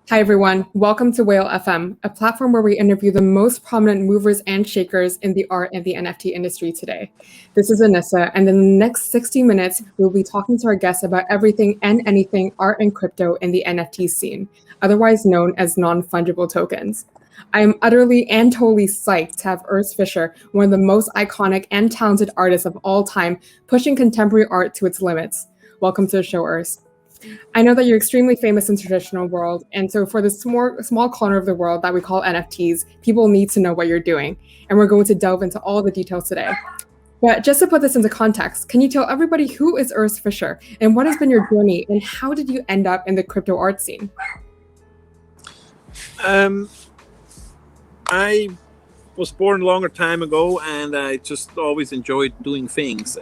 Hi, everyone. Welcome to Whale FM, a platform where we interview the most prominent movers and shakers in the art and the NFT industry today. This is Annissa, and in the next 60 minutes, we'll be talking to our guests about everything and anything art and crypto in the NFT scene, otherwise known as non-fungible tokens. I am utterly and totally psyched to have Urs Fischer, one of the most iconic and talented artists of all time, pushing contemporary art to its limits. Welcome to the show, Urs. I know that you're extremely famous in the traditional world, and so for this small corner of the world that we call NFTs, people need to know what you're doing, and we're going to delve into all the details today. But just to put this into context, can you tell everybody who is Urs Fischer, and what has been your journey, and how did you end up in the crypto art scene? I was born a longer time ago, and I just always enjoyed doing things.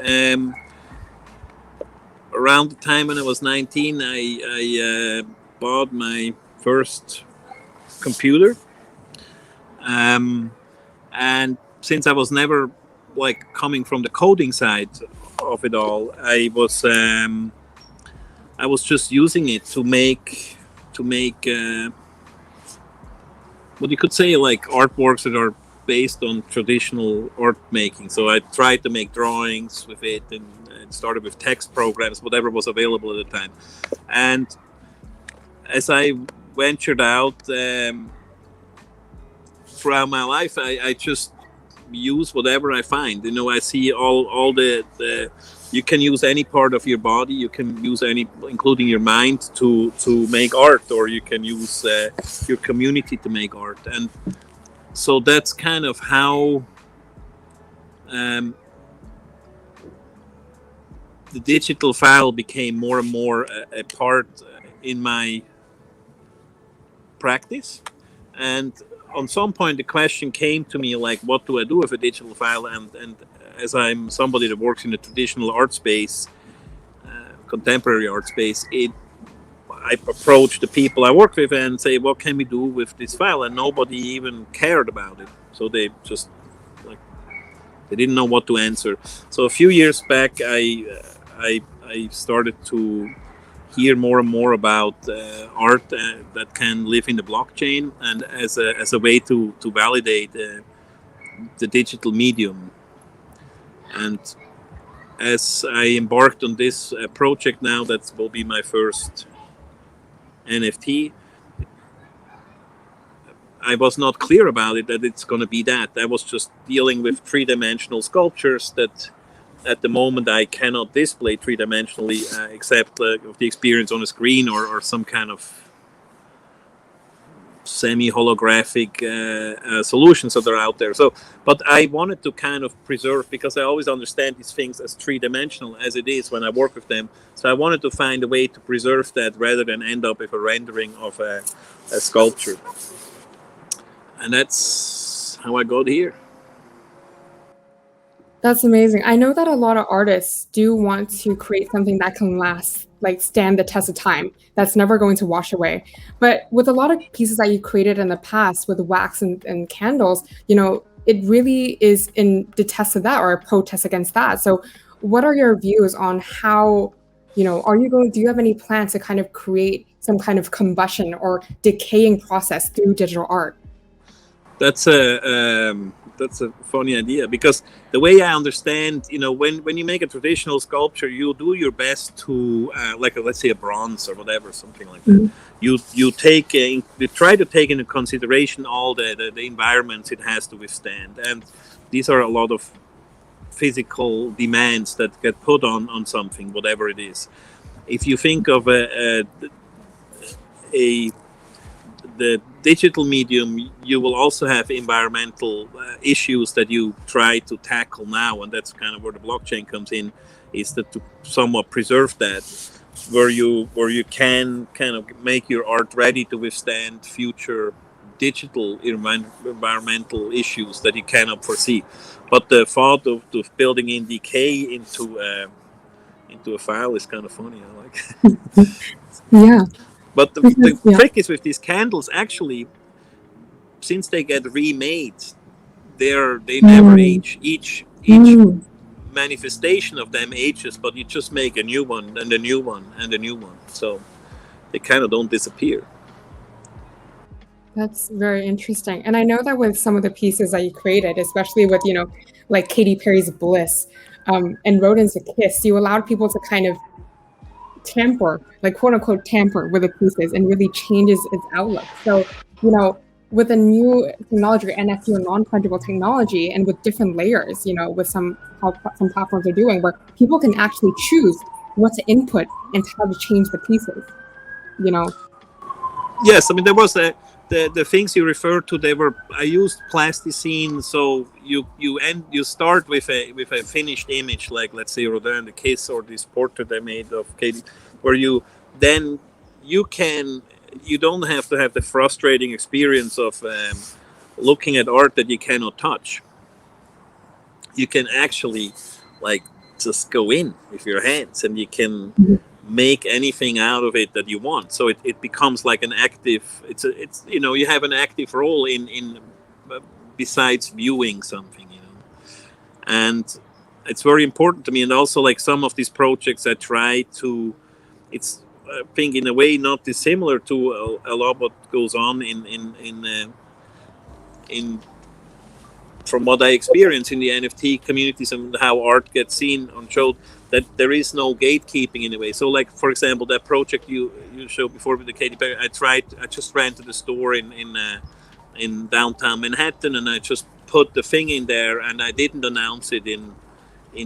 Around the time when I was 19, I bought my first computer. And since I was never coming from the coding side of it all, I was just using it to make what you could say artworks that are based on traditional art making. So I tried to make drawings with it, and started with text programs, whatever was available at the time. And as I ventured out throughout my life, I just use whatever I find. I see all the you can use any part of your body, you can use any, including your mind, to make art, or you can use your community to make art. And so that's kind of how the digital file became more and more a part in my practice. And on some point the question came to me, what do I do with a digital file? And as I'm somebody that works in the traditional art space, contemporary art space, I approach the people I work with and say, what can we do with this file? And nobody even cared about it. So they just they didn't know what to answer. So a few years back, I started to hear more and more about art that can live in the blockchain, and as a way to validate the digital medium. And as I embarked on this project now, that will be my first NFT. I was not clear about it, that it's going to be that. I was just dealing with three-dimensional sculptures that at the moment I cannot display three-dimensionally except of the experience on a screen or some kind of semi-holographic solutions that are out there. So, but I wanted to kind of preserve, because I always understand these things as three-dimensional as it is when I work with them. So I wanted to find a way to preserve that rather than end up with a rendering of a sculpture. And that's how I got here. That's amazing. I know that a lot of artists do want to create something that can last, stand the test of time, that's never going to wash away. But with a lot of pieces that you created in the past with wax and candles, it really is in the test of that, or a protest against that. So what are your views on how, do you have any plans to kind of create some kind of combustion or decaying process through digital art? That's a funny idea, because the way I understand, when you make a traditional sculpture, you do your best to, let's say a bronze or whatever, something like that. You try to take into consideration all the environments it has to withstand, and these are a lot of physical demands that get put on something, whatever it is. If you think of the digital medium, you will also have environmental issues that you try to tackle now, and that's kind of where the blockchain comes in, is that to somewhat preserve that, where you can kind of make your art ready to withstand future digital environmental issues that you cannot foresee. But the thought of building in decay into a file is kind of funny. I like. Yeah. But the trick is with these candles, actually, since they get remade, they never age. Each manifestation of them ages, but you just make a new one and a new one and a new one. So they kind of don't disappear. That's very interesting. And I know that with some of the pieces that you created, especially with, like Katy Perry's Bliss, and Rodin's A Kiss, you allowed people to kind of tamper, like quote unquote tamper with the pieces and really changes its outlook. So, with a new technology, NFT or non-fungible technology, and with different layers, with how some platforms are doing, where people can actually choose what to input and how to change the pieces, you know. Yes, I mean there was the things you referred to. They were, I used plasticine, so you start with a finished image, like let's say Rodin the Kiss or this portrait I made of Katie, where then you can you don't have to have the frustrating experience of looking at art that you cannot touch. You can actually like just go in with your hands and you can make anything out of it that you want. So it becomes like an active, it's you have an active role in besides viewing something, and it's very important to me. And also like some of these projects I try to, it's I think in a way not dissimilar to a lot what goes on in from what I experience in the NFT communities and how art gets seen on show, that there is no gatekeeping in a way. So, like for example, that project you showed before with the Katy Perry, I just ran to the store in downtown Manhattan, and I just put the thing in there, and I didn't announce it in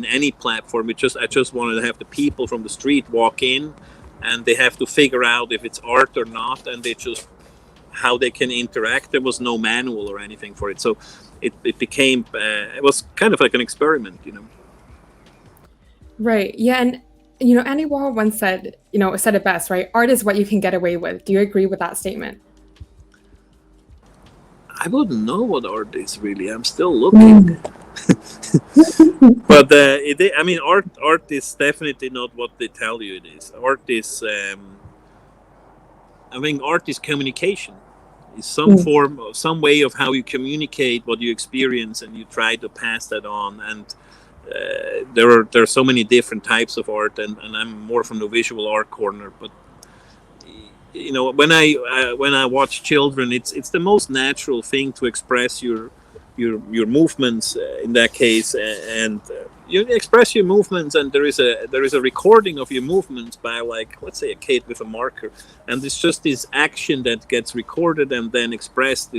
any platform. I just wanted to have the people from the street walk in, and they have to figure out if it's art or not, and they just how they can interact. There was no manual or anything for it, so it became it was kind of like an experiment. Right. Yeah. And, Andy Warhol once said it best, right? Art is what you can get away with. Do you agree with that statement? I wouldn't know what art is really. I'm still looking. But I mean, art is definitely not what they tell you it is. Art is I mean, art is communication. It's some form, some way of how you communicate what you experience, and you try to pass that on. And there are so many different types of art, and I'm more from the visual art corner. But when I watch children, it's the most natural thing to express your movements in that case, and you express your movements, and there is a recording of your movements by, like, let's say a kid with a marker, and it's just this action that gets recorded and then expressed.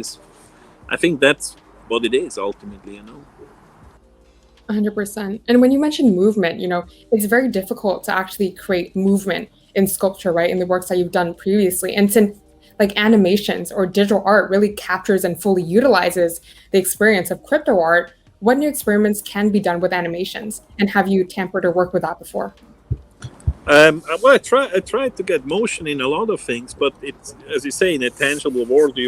I think that's what it is ultimately. 100%. And when you mention movement, it's very difficult to actually create movement in sculpture, right? In the works that you've done previously. And since like animations or digital art really captures and fully utilizes the experience of crypto art, what new experiments can be done with animations? And have you tampered or worked with that before? Well, I tried to get motion in a lot of things, but it's, as you say, in a tangible world,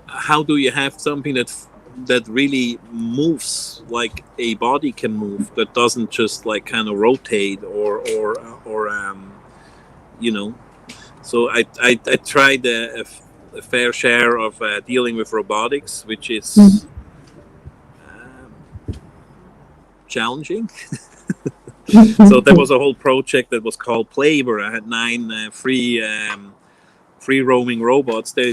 how do you have something that really moves like a body can move, that doesn't just like kind of rotate or so I tried a fair share of dealing with robotics, which is challenging. So there was a whole project that was called Play, where I had 9 free roaming robots. They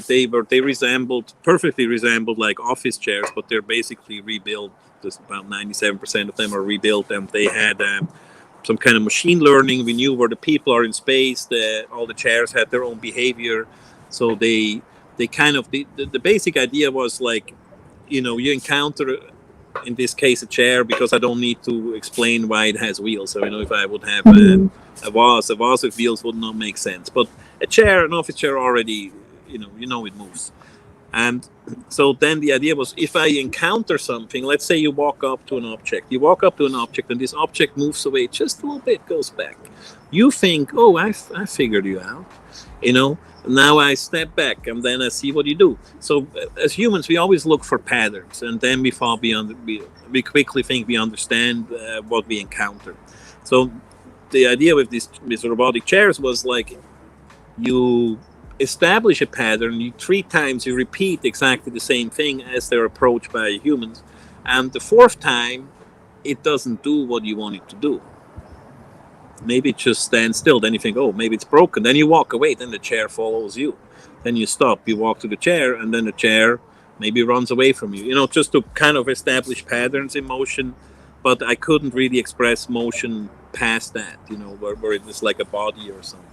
perfectly resembled like office chairs, but they're basically rebuilt. Just about 97% of them are rebuilt, and they had some kind of machine learning. We knew where the people are in space. All the chairs had their own behavior, so they kind of the basic idea was like, you encounter, in this case, a chair, because I don't need to explain why it has wheels. So if I would have a vase with wheels would not make sense. But a chair, an office chair, already, it moves. And so then the idea was, if I encounter something, let's say you walk up to an object, and this object moves away just a little bit, goes back. You think, oh, I figured you out, Now I step back, and then I see what you do. So as humans, we always look for patterns, and then we quickly think we understand what we encounter. So the idea with these robotic chairs was like, you establish a pattern, 3 times you repeat exactly the same thing as they're approached by humans, and the 4th time it doesn't do what you want it to do. Maybe it just stands still. Then you think, oh, maybe it's broken. Then you walk away. Then the chair follows you. then you stop, you walk to the chair, and then the chair maybe runs away from you, just to kind of establish patterns in motion. But I couldn't really express motion past that, where it was like a body or something.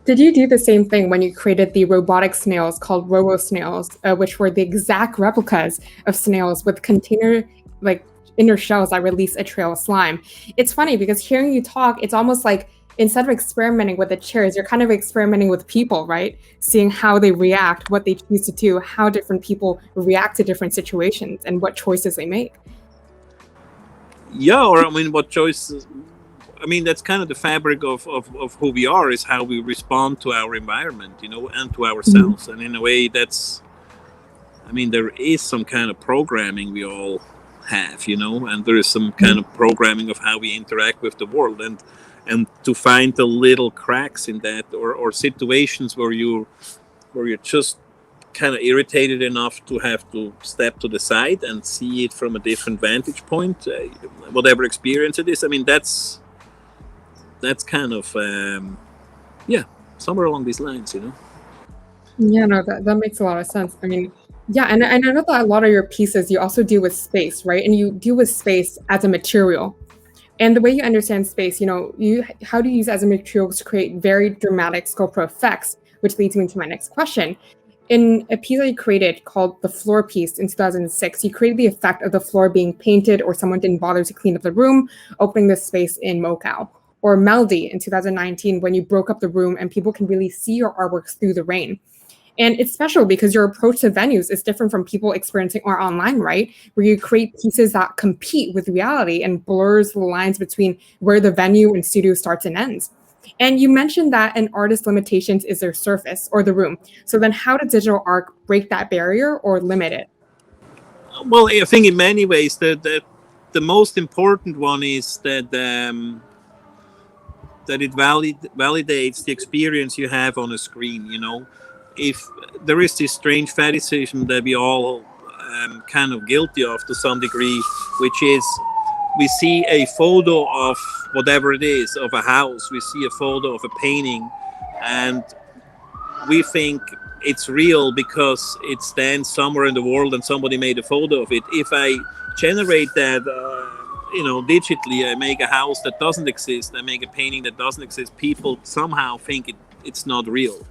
Did you do the same thing when you created the robotic snails called robo snails, which were the exact replicas of snails with container inner shells that release a trail of slime? It's funny because hearing you talk, it's almost like instead of experimenting with the chairs, you're kind of experimenting with people, right? Seeing how they react, what they choose to do, how different people react to different situations, and what choices they make. Yeah, or what choices. That's kind of the fabric of who we are, is how we respond to our environment, and to ourselves. And in a way, there is some kind of programming we all have, and there is some kind of programming of how we interact with the world, and to find the little cracks in that, or situations where you're just kind of irritated enough to have to step to the side and see it from a different vantage point, whatever experience it is. That's kind of somewhere along these lines. Yeah, no, that makes a lot of sense. Yeah, and I know that a lot of your pieces you also deal with space, right? And you deal with space as a material. And the way you understand space, how do you use it as a material to create very dramatic sculptural effects, which leads me to my next question. In a piece that you created called The Floor Piece in 2006, you created the effect of the floor being painted or someone didn't bother to clean up the room, opening the space in Mokau. Or Melody in 2019, when you broke up the room and people can really see your artworks through the rain. And it's special because your approach to venues is different from people experiencing art online, right? Where you create pieces that compete with reality and blurs the lines between where the venue and studio starts and ends. And you mentioned that an artist's limitations is their surface or the room. So then how does digital art break that barrier or limit it? Well, I think in many ways the most important one is that it validates the experience you have on a screen. If there is this strange fetishism that we all kind of guilty of to some degree, which is we see a photo of whatever it is, of a house, we see a photo of a painting, and we think it's real because it stands somewhere in the world and somebody made a photo of it. If I generate that digitally, I make a house that doesn't exist, I make a painting that doesn't exist, people somehow think it's not real.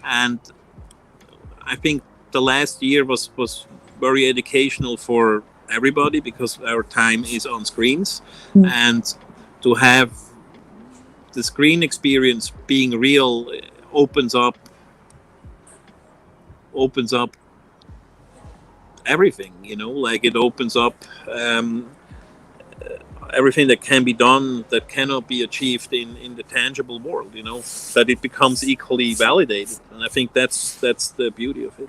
And I think the last year was very educational for everybody because our time is on screens. And to have the screen experience being real opens up everything, it opens up everything that can be done that cannot be achieved in the tangible world, that it becomes equally validated. And I think that's the beauty of it.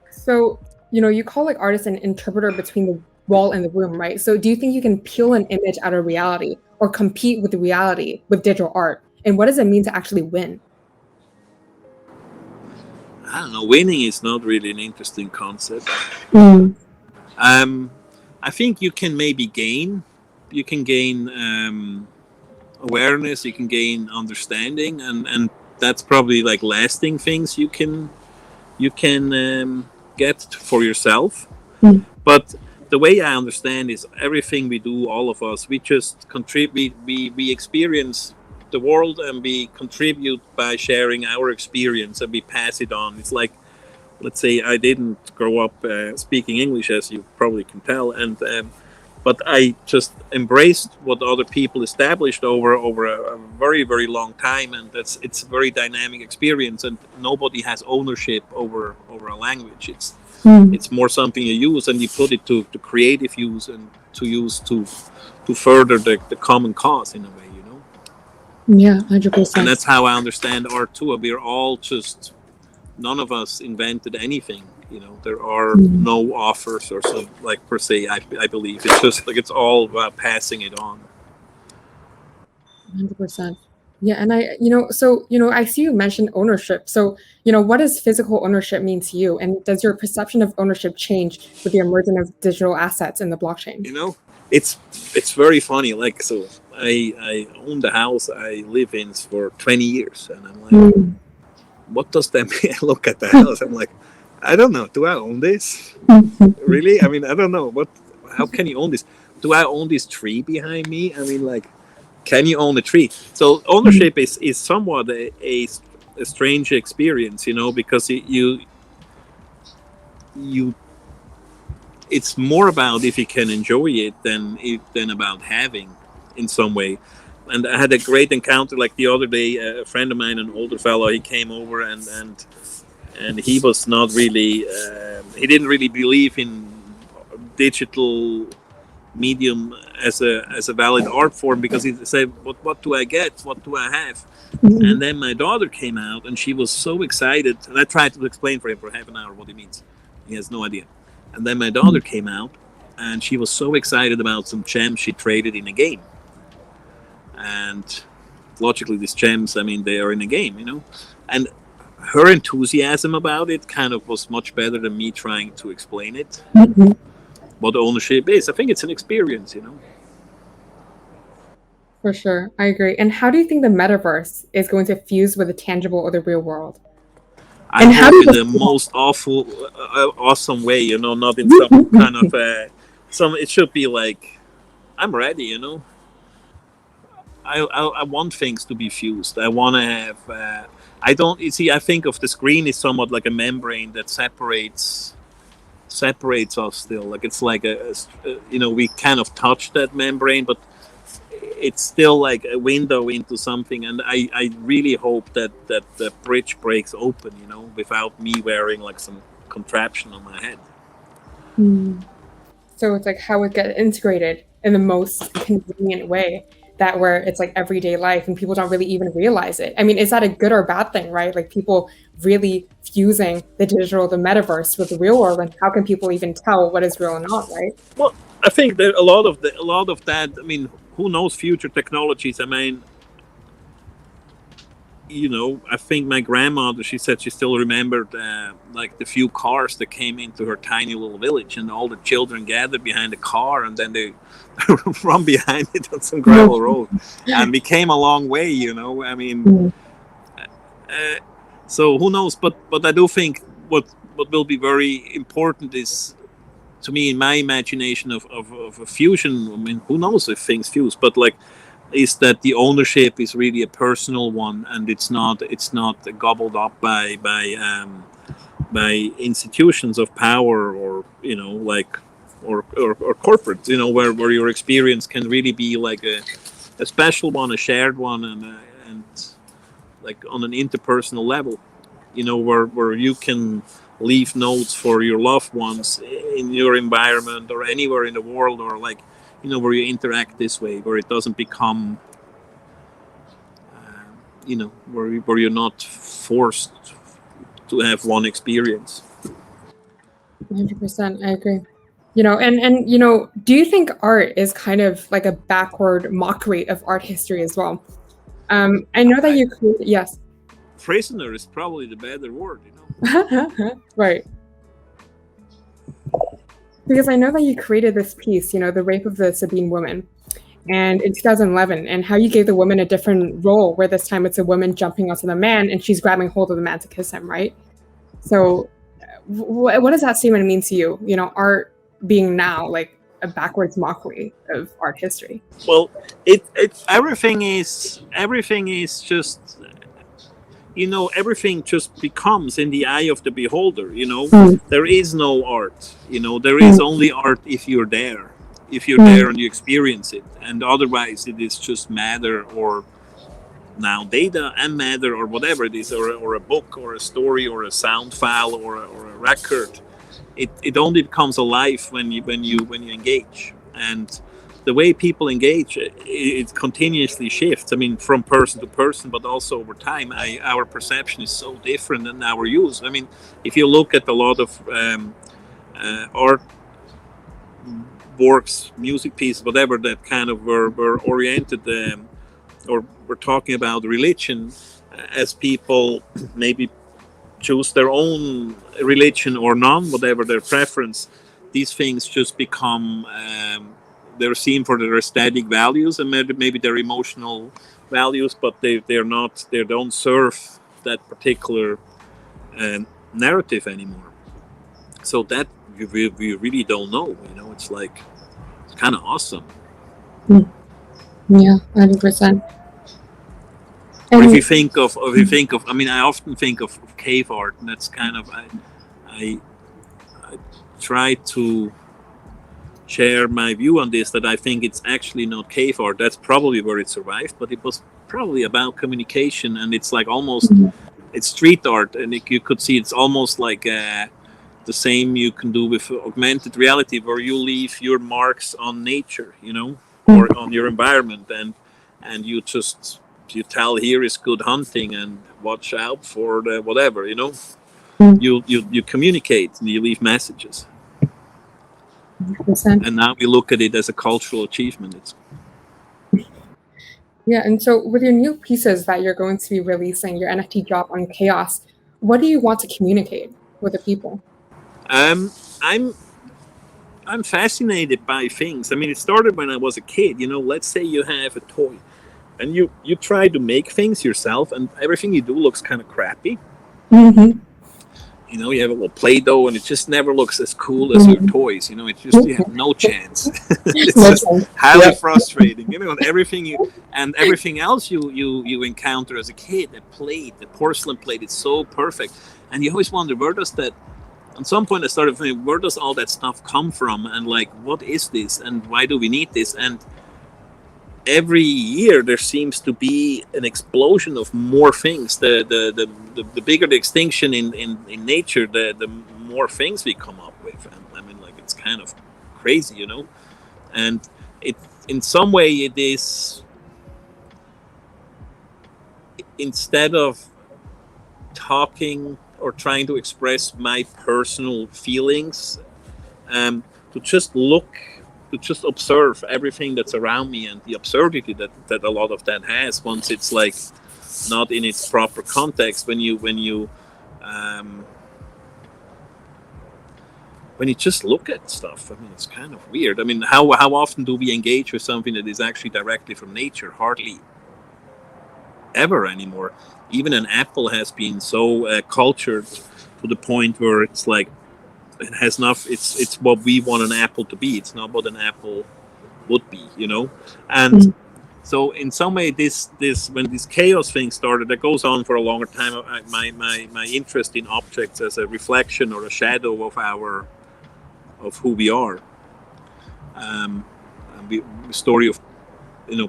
So, you call artists an interpreter between the wall and the room, right? So do you think you can peel an image out of reality or compete with reality with digital art? And what does it mean to actually win? I don't know. Winning is not really an interesting concept. I think you can maybe gain. You can gain awareness. You can gain understanding, and that's probably lasting things you can get for yourself. But the way I understand is everything we do, all of us, we just contribute. We experience the world and we contribute by sharing our experience and we pass it on. It's like, let's say I didn't grow up speaking English, as you probably can tell, but I just embraced what other people established over a very, very long time, and it's a very dynamic experience, and nobody has ownership over a language. It's more something you use, and you put it to creative use and to use to further the common cause in a way. Yeah, 100%. And that's how I understand art too. We're all just, none of us invented anything. There are no authors or so per se. I believe it's just it's all about passing it on. 100%. Yeah, and I see you mentioned ownership. So, what does physical ownership mean to you? And does your perception of ownership change with the emergence of digital assets in the blockchain? It's very funny. So I own the house I live in for 20 years, and I'm like, what does that mean? I look at the house. I'm like, I don't know. Do I own this? Really? I mean, I don't know. How can you own this? Do I own this tree behind me? I mean, like, can you own a tree? So ownership is somewhat a strange experience, because you it's more about if you can enjoy it than about having in some way. And I had a great encounter like the other day. A friend of mine, an older fellow, he came over and he was not really he didn't really believe in digital medium as a valid art form, because he said, what do I get, what do I have? And then my daughter came out and she was so excited, and I tried to explain for him for half an hour what he means. He has no idea. And then my daughter came out and she was so excited about some gems she traded in a game. And logically, these gems, I mean, they are in a game, and her enthusiasm about it kind of was much better than me trying to explain it. What ownership is. I think it's an experience, For sure, I agree. And how do you think the metaverse is going to fuse with the tangible or the real world? I hope in the most awesome way, not in some kind of it should be like, I'm ready, I want things to be fused. I want to have. I think of the screen is somewhat like a membrane that separates us still. Like it's like we kind of touch that membrane, but it's still like a window into something. And I really hope that the bridge breaks open, without me wearing like some contraption on my head. So it's like how it gets integrated in the most convenient way, that where it's like everyday life and people don't really even realize it. I mean, is that a good or bad thing, right? Like people really fusing the digital, the metaverse with the real world, and how can people even tell what is real and not, right? Well, I think that a lot of that. I mean, who knows future technologies? I mean, I think my grandmother, she said she still remembered like the few cars that came into her tiny little village, and all the children gathered behind the car, and then they run behind it on some gravel road, and we came a long way. I mean, so who knows? But I do think what will be very important is, to me, in my imagination of a fusion. I mean, who knows if things fuse, but like, is that the ownership is really a personal one, and it's not gobbled up by institutions of power, or or corporate, where your experience can really be like a special one, a shared one, and like on an interpersonal level, where you can leave notes for your loved ones in your environment or anywhere in the world, or like, where you interact this way, where it doesn't become, where you're not forced to have one experience. 100%, I agree. And do you think art is kind of like a backward mockery of art history as well? I know that you created, yes. Prisoner is probably the better word, Right. Because I know that you created this piece, The Rape of the Sabine Woman, and in 2011, and how you gave the woman a different role, where this time it's a woman jumping onto the man and she's grabbing hold of the man to kiss him, right? So what does that statement mean to you? Art being now like a backwards mockery of art history. Well, everything is just, everything just becomes in the eye of the beholder. There is no art. There is only art if you're there, and you experience it, and otherwise it is just matter, or now data and matter, or whatever it is, or a book, or a story, or a sound file, or a record. It only becomes alive when you engage, and the way people engage, it continuously shifts. I mean, from person to person, but also over time. Our perception is so different than our use. I mean, if you look at a lot of art works, music pieces, whatever, that kind of were oriented, or we're talking about religion, as people maybe choose their own religion or none, whatever their preference, these things just become, they're seen for their aesthetic values and maybe their emotional values, but they don't serve that particular narrative anymore. So that we really don't know. It's like it's kind of awesome. Yeah, 100%. Or if you think of, I mean, I often think of cave art, and that's kind of I try to share my view on this, that I think it's actually not cave art. That's probably where it survived, but it was probably about communication, and it's like almost it's street art, and you could see it's almost like the same you can do with augmented reality, where you leave your marks on nature, or on your environment, and you tell here is good hunting and watch out for the whatever, you communicate and you leave messages. 100%. And now we look at it as a cultural achievement. Yeah, and so with your new pieces that you're going to be releasing, your NFT drop on Chaos, what do you want to communicate with the people? I'm fascinated by things. I mean, it started when I was a kid. Let's say you have a toy, and you try to make things yourself, and everything you do looks kind of crappy. You have a little Play-Doh, and it just never looks as cool as your toys. It's just you have no chance. It's just highly frustrating. And everything else you encounter as a kid, the porcelain plate, it's so perfect, and you always wonder, where does that? At some point, I started thinking, where does all that stuff come from, and like, what is this, and why do we need this? And every year there seems to be an explosion of more things. The bigger the extinction in nature, the more things we come up with. And I mean, like, it's kind of crazy, And it, in some way, it is, instead of talking or trying to express my personal feelings, to just observe everything that's around me, and the absurdity that a lot of that has, once it's like not in its proper context. When you just look at stuff, I mean, it's kind of weird. I mean, how often do we engage with something that is actually directly from nature? Hardly ever anymore. Even an apple has been so cultured to the point where it's like, it has enough. It's what we want an apple to be. It's not what an apple would be, And so, in some way, this when this chaos thing started, that goes on for a longer time. My interest in objects as a reflection or a shadow of who we are. Story of,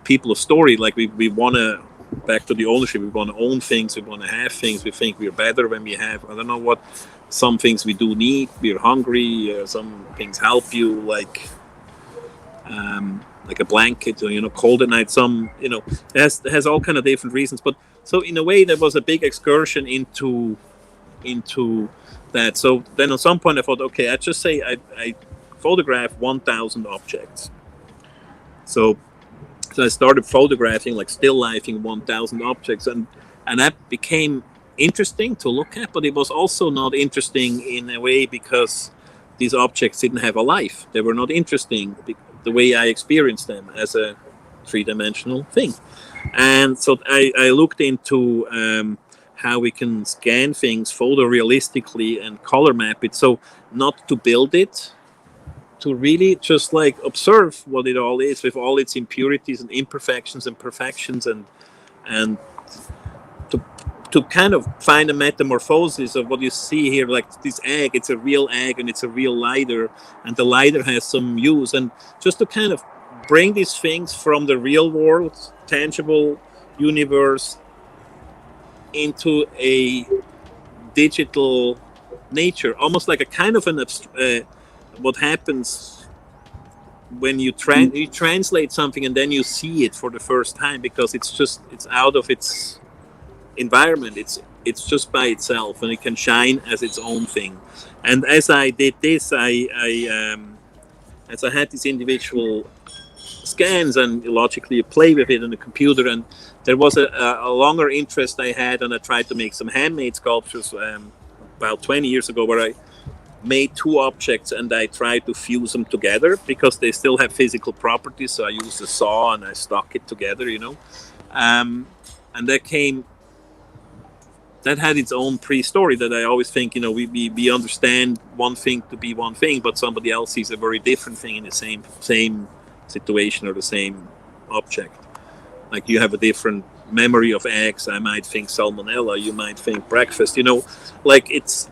people of story. Like we want to. Back to the ownership, we want to own things, we want to have things, we think we're better when we have, I don't know what, some things we do need, we're hungry, some things help you, like a blanket, or, cold at night, some, it has all kind of different reasons. But so in a way, there was a big excursion into that. So then at some point I thought, okay, I'd just say I photograph 1,000 objects. So I started photographing, like still lifing 1,000 objects, and that became interesting to look at, but it was also not interesting in a way because these objects didn't have a life. They were not interesting the way I experienced them as a three-dimensional thing. And so I looked into how we can scan things photorealistically and color map it. So not to build it, to really just like observe what it all is with all its impurities and imperfections and perfections, and to kind of find a metamorphosis of what you see here, like this egg. It's a real egg and it's a real lighter, and the lighter has some use, and just to kind of bring these things from the real world, tangible universe, into a digital nature, almost like a kind of an what happens when you translate something and then you see it for the first time, because it's out of its environment, it's just by itself, and it can shine as its own thing. And as I did this, as I had these individual scans, and logically you play with it on the computer, and there was a longer interest I had, and I tried to make some handmade sculptures about 20 years ago, where I made two objects and I tried to fuse them together because they still have physical properties. So I used a saw and I stuck it together, and that came that had its own pre-story that I always think, we understand one thing to be one thing, but somebody else sees a very different thing in the same situation or the same object. Like you have a different memory of eggs. I might think salmonella. You might think breakfast. Like it's,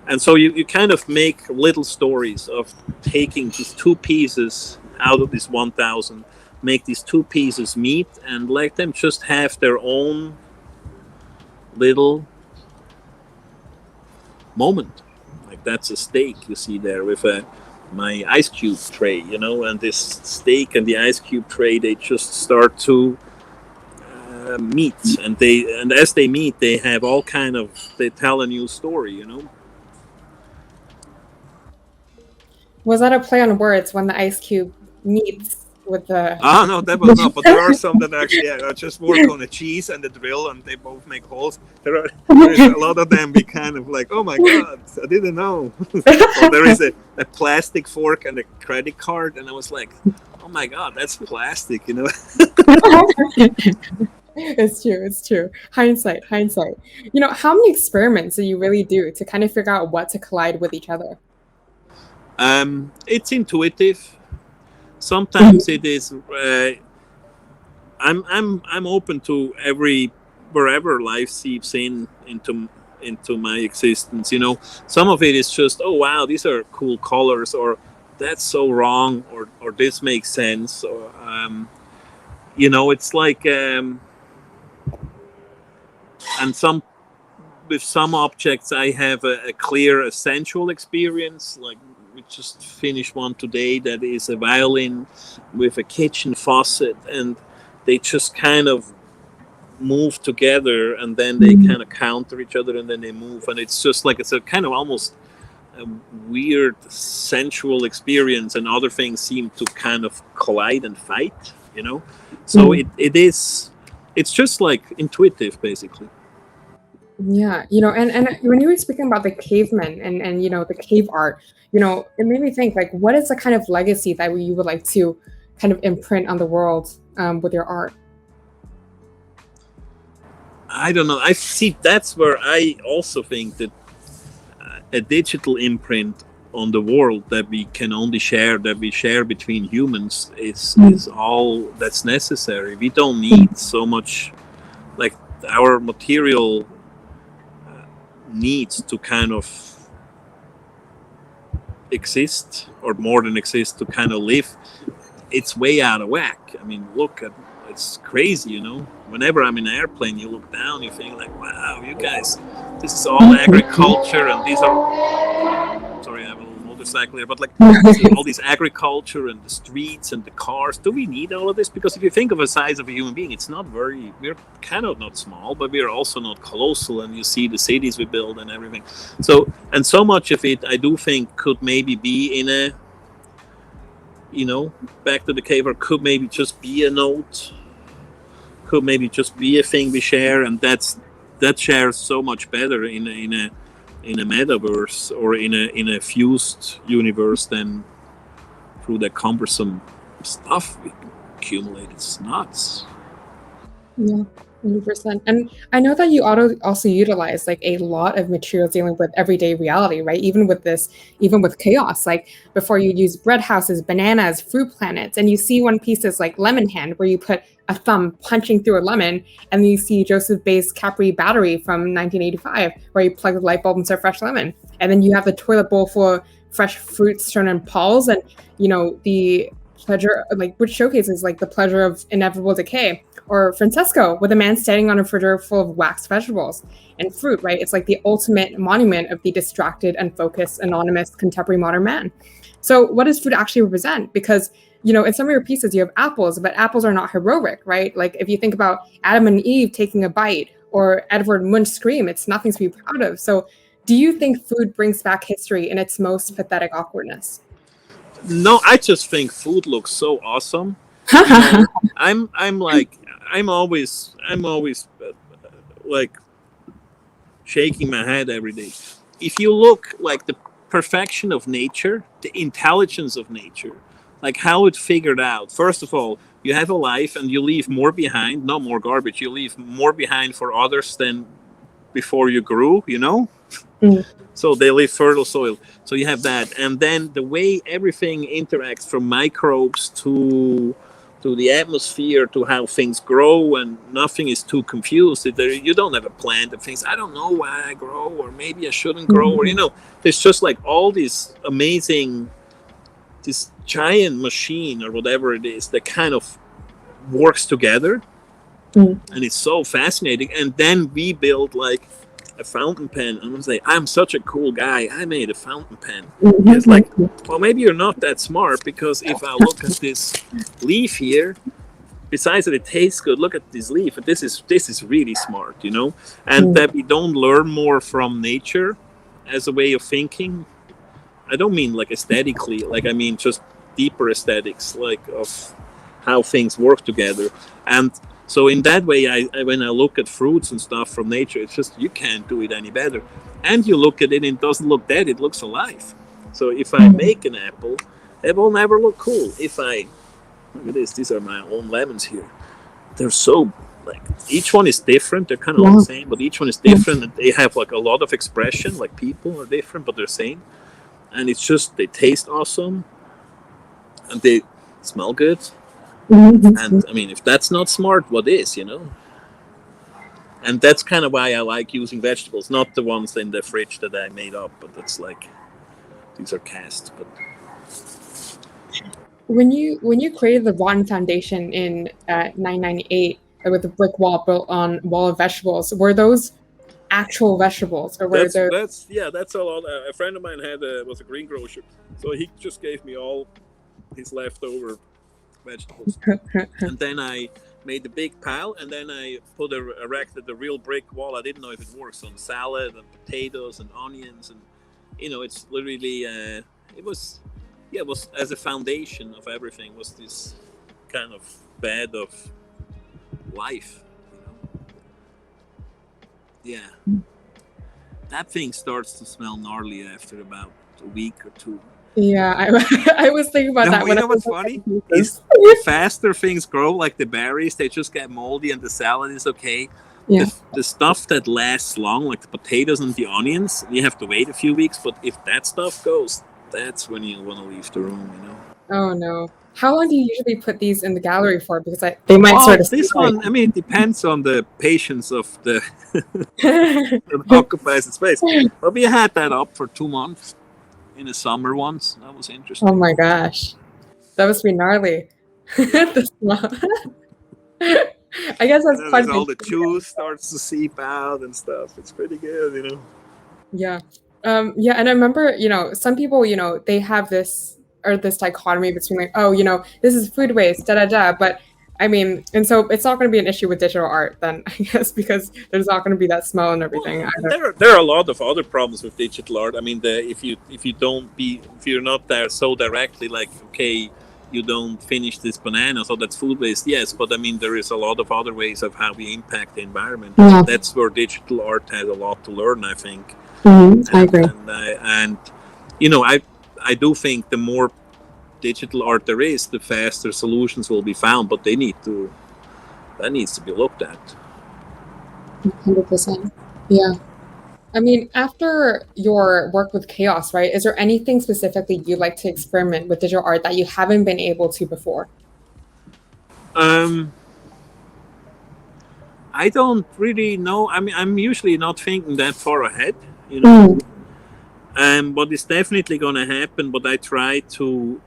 and so you kind of make little stories of taking these two pieces out of this 1,000, make these two pieces meet, and let them just have their own little moment. Like that's a steak you see there with my ice cube tray, and this steak and the ice cube tray, they just start to meet, and as they meet, they have they tell a new story. Was that a play on words when the ice cube meets with the? No, that was not. But there are some that actually just work on a cheese and a drill, and they both make holes. There is a lot of them. Be kind of like, oh my god, I didn't know. Or there is a plastic fork and a credit card, and I was like, oh my god, that's plastic, It's true. Hindsight. How many experiments do you really do to kind of figure out what to collide with each other? It's intuitive. Sometimes it is. I'm open to wherever life seeps into my existence. Some of it is just, oh wow, these are cool colors, or that's so wrong, or this makes sense, or it's like and with some objects I have a clear sensual experience. Like we just finished one today that is a violin with a kitchen faucet, and they just kind of move together, and then they kind of counter each other, and then they move, and it's just like it's a kind of almost a weird sensual experience, and other things seem to kind of collide and fight, so it's just like intuitive, basically. Yeah, and when you were speaking about the cavemen and the cave art, it made me think, like, what is the kind of legacy that you would like to kind of imprint on the world with your art? I don't know. I see that's where I also think that a digital imprint on the world that we can only share, that we share between humans, is all that's necessary. We don't need so much, like our material needs to kind of exist, or more than exist, to kind of live. It's way out of whack. I mean, it's crazy, Whenever I'm in an airplane, you look down, you think like, wow, you guys, this is all agriculture, and these are, sorry, I have a little motorcycle here, but like all this agriculture and the streets and the cars. Do we need all of this? Because if you think of the size of a human being, it's not we're kind of not small, but we're also not colossal, and you see the cities we build and everything. So much of it, I do think, could maybe be in a, back to the cave, or could maybe just be a note, could maybe just be a thing we share, and that shares so much better in a metaverse, or in a fused universe, than through that cumbersome stuff we accumulate. It's nuts. Yeah, 100%. And I know that you also utilize like a lot of materials dealing with everyday reality, right? Even with chaos. Like before, you use bread houses, bananas, fruit planets, and you see one piece is like lemon hand, where you put a thumb punching through a lemon, and you see Joseph Bay's Capri battery from 1985, where you plug the light bulb into a fresh lemon, and then you have the toilet bowl full of fresh fruits shown in palls, and the pleasure, like, which showcases like the pleasure of inevitable decay. Or Francesco with a man standing on a refrigerator full of waxed vegetables and fruit, right? It's like the ultimate monument of the distracted, unfocused, anonymous contemporary modern man. So what does food actually represent? Because in some of your pieces you have apples, but apples are not heroic, right? Like if you think about Adam and Eve taking a bite, or Edvard Munch's scream, it's nothing to be proud of. So do you think food brings back history in its most pathetic awkwardness? No, I just think food looks so awesome. I'm always like shaking my head every day. If you look like the perfection of nature, the intelligence of nature, like how it figured out. First of all, you have a life, and you leave more behind, not more garbage. You leave more behind for others than before you grew, So they leave fertile soil. So you have that. And then the way everything interacts from microbes to the atmosphere to how things grow, and nothing is too confused. You don't have a plant that thinks, I don't know why I grow, or maybe I shouldn't grow, or there's just like all this amazing, this giant machine or whatever it is that kind of works together. And it's so fascinating. And then we build like a fountain pen. I'm gonna say, I'm such a cool guy, I made a fountain pen. It's like, well, maybe you're not that smart, because if I look at this leaf here, besides that it tastes good, look at this leaf, and this is really smart, and that we don't learn more from nature as a way of thinking. I don't mean like aesthetically, like I mean just deeper aesthetics, like of how things work together. And so in that way, I when I look at fruits and stuff from nature, it's just, you can't do it any better. And you look at it and it doesn't look dead, it looks alive. So if I make an apple, it will never look cool. If I, look at this, these are my own lemons here. They're so, like, each one is different. They're kind of all the same, but each one is different. And they have like a lot of expression, like people are different, but they're same. And it's just, they taste awesome. And they smell good. And I mean, if that's not smart, what is, And that's kind of why I like using vegetables, not the ones in the fridge that I made up, but that's like, these are cast. But when you created the Rotten Foundation in 998 with a brick wall built on wall of vegetables, were those actual vegetables, or were that's a lot. A friend of mine was a greengrocer, so he just gave me all his leftover vegetables. And then I made a big pile, and then I erected a real brick wall. I didn't know if it works on salad and potatoes and onions, and it's literally it was as a foundation of everything, was this kind of bed of life. Yeah, that thing starts to smell gnarly after about a week or two. Yeah, I was thinking about that. You know what's funny? Is the faster things grow, like the berries, they just get moldy, and the salad is okay. Yeah. The stuff that lasts long, like the potatoes and the onions, you have to wait a few weeks. But if that stuff goes, that's when you want to leave the room, Oh no! How long do you usually put these in the gallery for? Because they might sort of. This one, I mean, it depends on the patience of the that occupies the space. But we had that up for 2 months. In the summer once. That was interesting. Oh my gosh. That must be gnarly. The smell. I guess that's quite all the juice starts to seep out and stuff. It's pretty good, Yeah. Yeah, and I remember, some people, they have this dichotomy between like, oh, this is food waste, but I mean, and so it's not going to be an issue with digital art then, I guess, because there's not going to be that smell and everything. Well, there are a lot of other problems with digital art. I mean, if you're not there so directly, like, okay, you don't finish this banana, so that's food waste. Yes, but I mean, there is a lot of other ways of how we impact the environment. Yeah. That's where digital art has a lot to learn, I think. I agree. And I do think the more digital art there is, the faster solutions will be found, but that needs to be looked at. 100%. Yeah. I mean, after your work with Chaos, right, is there anything specifically you'd like to experiment with digital art that you haven't been able to before? I don't really know. I mean, I'm usually not thinking that far ahead, But it's definitely going to happen, but I try to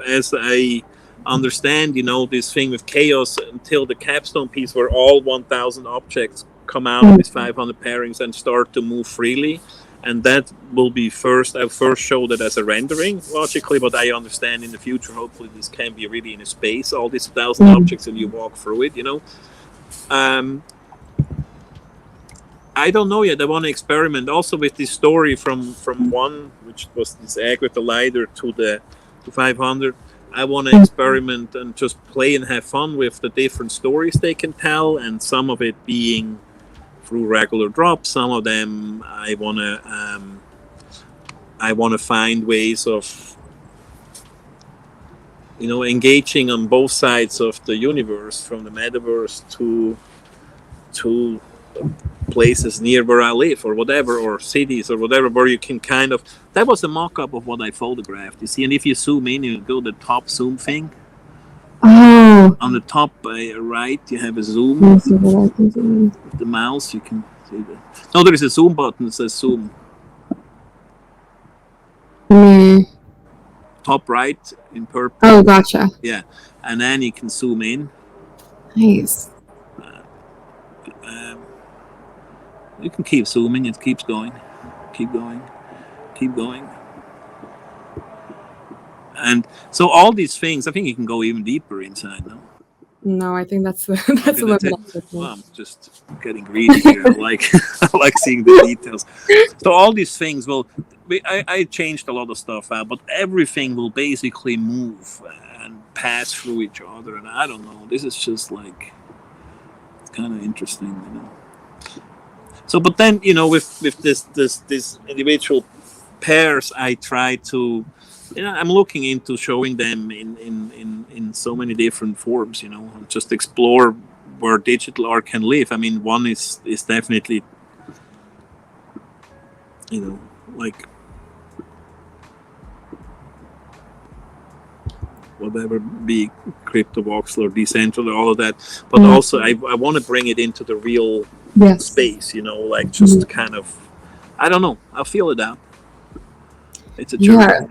as I understand, this thing with Chaos, until the capstone piece where all 1,000 objects come out of these 500 pairings and start to move freely. And that will be I'll first show that as a rendering, logically, but I understand in the future, hopefully this can be really in a space, all these 1,000 objects, and you walk through it, I don't know yet. I want to experiment also with this story from one, which was this egg with the lighter to 500. I want to experiment and just play and have fun with the different stories they can tell, and some of it being through regular drops. Some of them I want to find ways of engaging on both sides of the universe, from the metaverse to places near where I live or whatever, or cities or whatever, where you can kind of, that was a mock-up of what I photographed, you see. And if you zoom in, you go to the top zoom thing. Oh. On the top right, you have a zoom. The mouse, you can see that. No, there is a zoom button that says zoom. Top right in purple. Oh, gotcha. Yeah, and then you can zoom in. Nice. You can keep zooming, it keeps going. Keep going. Keep going. And so all these things, I think you can go even deeper inside now. No, I think that's the limit. Well, I'm just getting greedy here. I like seeing the details. So all these things will, I changed a lot of stuff out, but everything will basically move and pass through each other. And I don't know, this is just like, it's kind of interesting, you know. So, but then, you know, with this individual pairs, I try to, you know, I'm looking into showing them in so many different forms, you know, and just explore where digital art can live. I mean, one is definitely, you know, like whatever, be crypto voxel or decentral or all of that, but also I want to bring it into the real space, you know, like just kind of, I don't know, I'll feel it out. It's a journey. Yeah,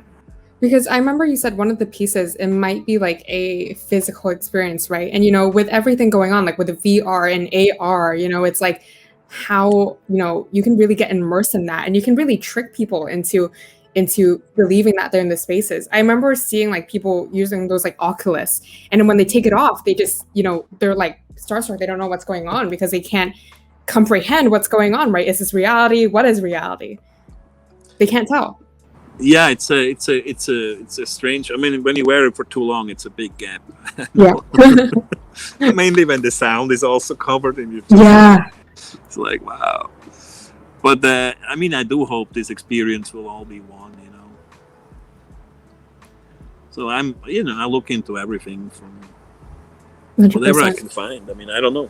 because I remember you said one of the pieces, it might be like a physical experience, right? And, you know, with everything going on, like with the VR and AR, you know, it's like how, you know, you can really get immersed in that and you can really trick people into believing that they're in the spaces. I remember seeing like people using those like Oculus, and then when they take it off, they just, you know, they're like starstruck. They don't know what's going on because they can't comprehend what's going on, right? Is this reality? What is reality? They can't tell. Yeah, it's a strange. I mean, when you wear it for too long, it's a big gap. Yeah. Mainly when the sound is also covered, and it's like wow. But I mean, I do hope this experience will all be one, you know. So I'm, you know, I look into everything from 100%. Whatever I can find. I mean, I don't know.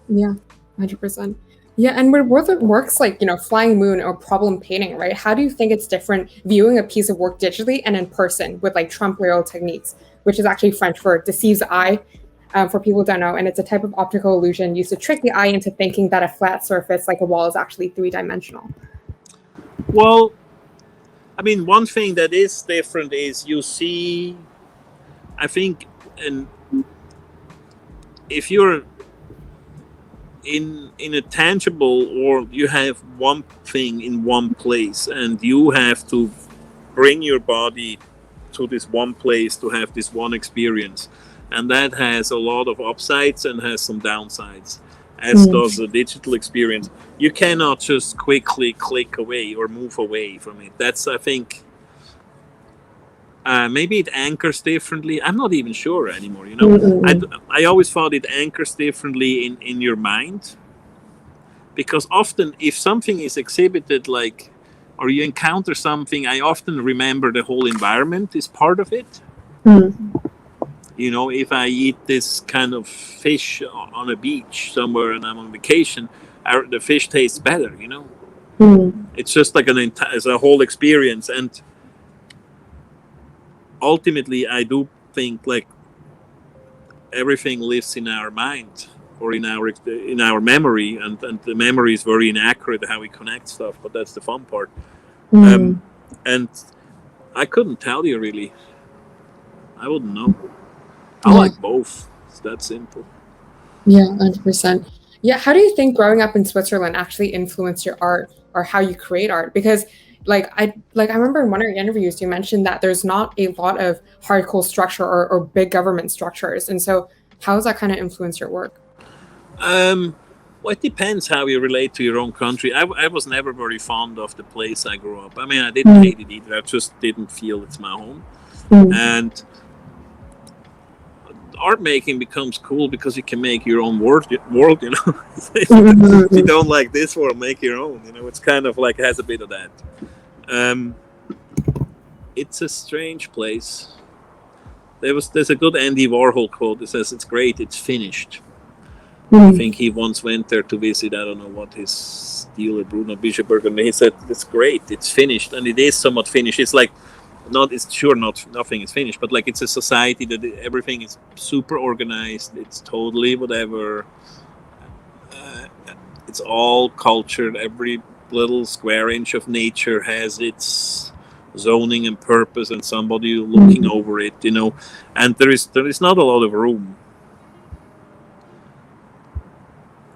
Yeah, 100%. Yeah, and with works like, you know, Flying Moon or Problem Painting, right? How do you think it's different viewing a piece of work digitally and in person with like trompe-l'oeil techniques, which is actually French for deceives the eye, for people who don't know, and it's a type of optical illusion used to trick the eye into thinking that a flat surface like a wall is actually three-dimensional. Well, I mean, one thing that is different is you see, I think, and if you're in a tangible, or you have one thing in one place and you have to bring your body to this one place to have this one experience, and that has a lot of upsides and has some downsides, as does the digital experience. You cannot just quickly click away or move away from it. That's, I think, maybe it anchors differently. I'm not even sure anymore, you know. I always thought it anchors differently in your mind, because often if something is exhibited, like, or you encounter something, I often remember the whole environment is part of it. You know, if I eat this kind of fish on a beach somewhere and I'm on vacation, the fish tastes better, you know. It's just like it's a whole experience. And ultimately, I do think like everything lives in our mind or in our memory, and the memory is very inaccurate how we connect stuff, but that's the fun part. And I couldn't tell you really. I wouldn't know. I like both. It's that simple. Yeah, 100%. Yeah, how do you think growing up in Switzerland actually influenced your art or how you create art? Because I remember in one of your interviews you mentioned that there's not a lot of hardcore structure or big government structures, and so how does that kind of influence your work? Well, it depends how you relate to your own country. I was never very fond of the place I grew up. I mean, I didn't hate it either. I just didn't feel it's my home. And art making becomes cool because you can make your own world, you know. If you don't like this world, make your own, you know. It's kind of like, it has a bit of that. It's a strange place. There's a good Andy Warhol quote that says, "It's great, it's finished." I think he once went there to visit, I don't know what his dealer, Bruno Bischenberg, and he said, it's great, it's finished. And it is somewhat finished. It's like, nothing is finished, but like it's a society that everything is super organized. It's totally whatever. It's all cultured. Every little square inch of nature has its zoning and purpose, and somebody looking over it, and there is not a lot of room.